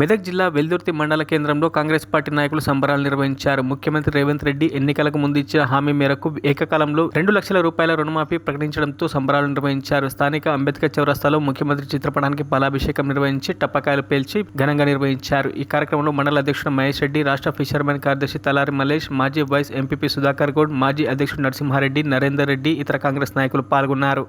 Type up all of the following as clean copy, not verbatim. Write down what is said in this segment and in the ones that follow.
మెదక్ జిల్లా వెల్దుర్తి మండల కేంద్రంలో కాంగ్రెస్ పార్టీ నాయకులు సంబరాలు నిర్వహించారు. ముఖ్యమంత్రి రేవంత్ రెడ్డి ఎన్నికలకు ముందు ఇచ్చిన హామీ మేరకు ఏకకాలంలో 2 లక్షల రూపాయల రుణమాఫీ ప్రకటించడంతో సంబరాలు నిర్వహించారు. స్థానిక అంబేద్కర్ చౌరస్తాలో ముఖ్యమంత్రి చిత్రపటానికి పాలాభిషేకం నిర్వహించి టప్పకాయలు పేల్చి ఘనంగా నిర్వహించారు. ఈ కార్యక్రమంలో మండల అధ్యక్షుడు మహేష్ రెడ్డి, రాష్ట్ర ఫిషర్మెన్ కార్యదర్శి తలారి మల్లేష్, మాజీ వైస్ ఎంపీపీ సుధాకర్ గౌడ్, మాజీ అధ్యక్షుడు నరసింహారెడ్డి, నరేందర్ రెడ్డి, ఇతర కాంగ్రెస్ నాయకులు పాల్గొన్నారు.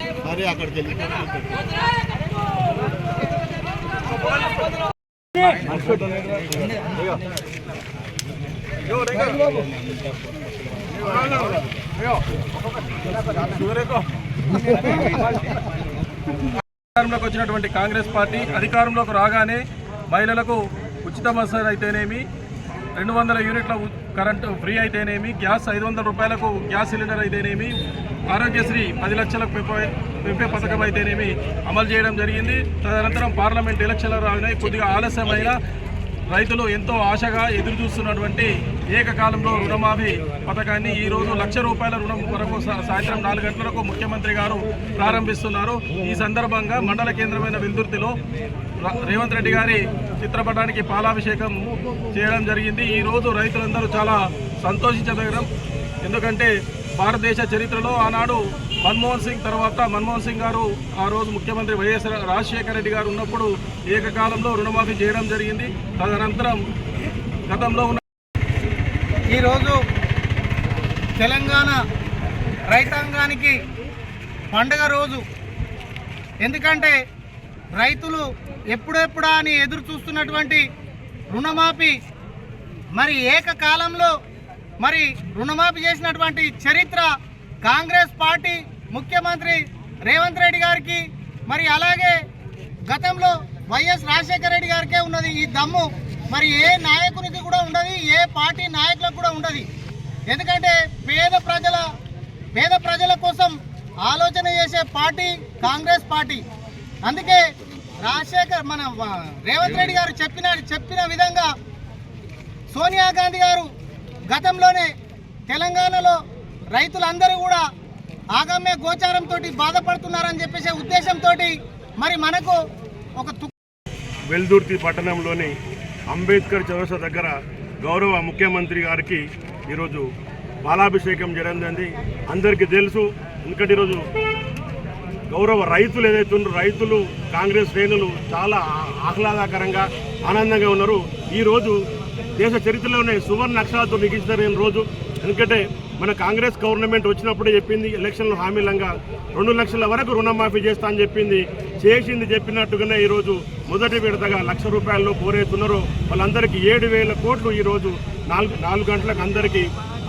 అధికారంలోకి వచ్చినటువంటి కాంగ్రెస్ పార్టీ అధికారంలోకి రాగానే మహిళలకు ఉచిత బస్సు అయితేనేమి, 200 యూనిట్ల కరెంటు ఫ్రీ అయితేనేమి, గ్యాస్ 500 రూపాయలకు గ్యాస్ సిలిండర్ అయితేనేమి, ఆరోగ్యశ్రీ 10 లక్షలకు పెంపే పథకం అయితేనేమి అమలు చేయడం జరిగింది. తదనంతరం పార్లమెంట్ ఎలక్షన్లు రాగానే కొద్దిగా ఆలస్యమైన రైతులు ఎంతో ఆశగా ఎదురు చూస్తున్నటువంటి ఏకకాలంలో రుణమాఫీ పథకాన్ని ఈరోజు 1 లక్ష రూపాయల రుణం వరకు సాయంత్రం 4 గంటలకు ముఖ్యమంత్రి గారు ప్రారంభిస్తున్నారు. ఈ సందర్భంగా మండల కేంద్రమైన వెల్దుర్తిలో రేవంత్ రెడ్డి గారి చిత్రపటానికి పాలాభిషేకం చేయడం జరిగింది. ఈరోజు రైతులందరూ చాలా సంతోషించదగిన, ఎందుకంటే భారతదేశ చరిత్రలో ఆనాడు మన్మోహన్ సింగ్ తర్వాత మన్మోహన్ సింగ్ గారు ఆ రోజు ముఖ్యమంత్రి వైఎస్ రాజశేఖర రెడ్డి గారు ఉన్నప్పుడు ఏకకాలంలో రుణమాఫీ చేయడం జరిగింది. తదనంతరం గతంలో ఉన్న ఈరోజు తెలంగాణ రైతాంగానికి పండుగ రోజు. ఎందుకంటే రైతులు ఎప్పుడెప్పుడా అని ఎదురు చూస్తున్నటువంటి రుణమాఫీ మరి ఏకకాలంలో మరి రుణమాఫీ చేసినటువంటి చరిత్ర కాంగ్రెస్ పార్టీ ముఖ్యమంత్రి రేవంత్ రెడ్డి గారికి, మరి అలాగే గతంలో వైఎస్ రాజశేఖర రెడ్డి గారికే ఉన్నది ఈ దమ్ము. మరి ఏ నాయకునికి కూడా ఉండదు, ఏ పార్టీ నాయకులకు కూడా ఉండదు. ఎందుకంటే పేద ప్రజల కోసం ఆలోచన చేసే పార్టీ కాంగ్రెస్ పార్టీ. అందుకే మన రేవంత్ రెడ్డి గారు చెప్పిన విధంగా సోనియా గాంధీ గారు గతంలోనే తెలంగాణలో రైతులందరూ కూడా ఆగమ్య గోచారంతో బాధపడుతున్నారని చెప్పేసి ఉద్దేశంతో మరి మనకు ఒక వెల్దుర్తి పట్టణంలోని అంబేద్కర్ చౌరస్తా దగ్గర గౌరవ ముఖ్యమంత్రి గారికి ఈరోజు పాలాభిషేకం చేయడం జరిగింది. అందరికీ తెలుసు, ఎందుకంటే ఈరోజు గౌరవ రైతులు ఏదైతే ఉన్నారో రైతులు కాంగ్రెస్ శ్రేణులు చాలా ఆహ్లాదకరంగా ఆనందంగా ఉన్నారు. ఈరోజు దేశ చరిత్రలోనే సువర్ణ అక్షరాలతో లిఖించిన రోజు. ఎందుకంటే మన కాంగ్రెస్ గవర్నమెంట్ వచ్చినప్పుడే చెప్పింది ఎలక్షన్లో హామీలంగా 2 లక్షల వరకు రుణమాఫీ చేస్తా అని చెప్పింది. చేసింది చెప్పినట్టుగానే ఈరోజు మొదటి విడతగా 1 లక్ష రూపాయల్లో కోరేతున్నారు. వాళ్ళందరికీ 7,000 కోట్లు ఈరోజు 4 గంటలకు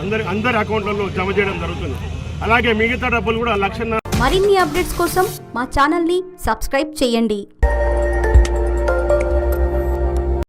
అందరి అకౌంట్లలో జమ చేయడం జరుగుతుంది. అలాగే మిగతా డబ్బులు కూడా 1,00,000. మరిన్ని అప్డేట్స్ కోసం మా ఛానల్ని సబ్స్క్రైబ్ చేయండి.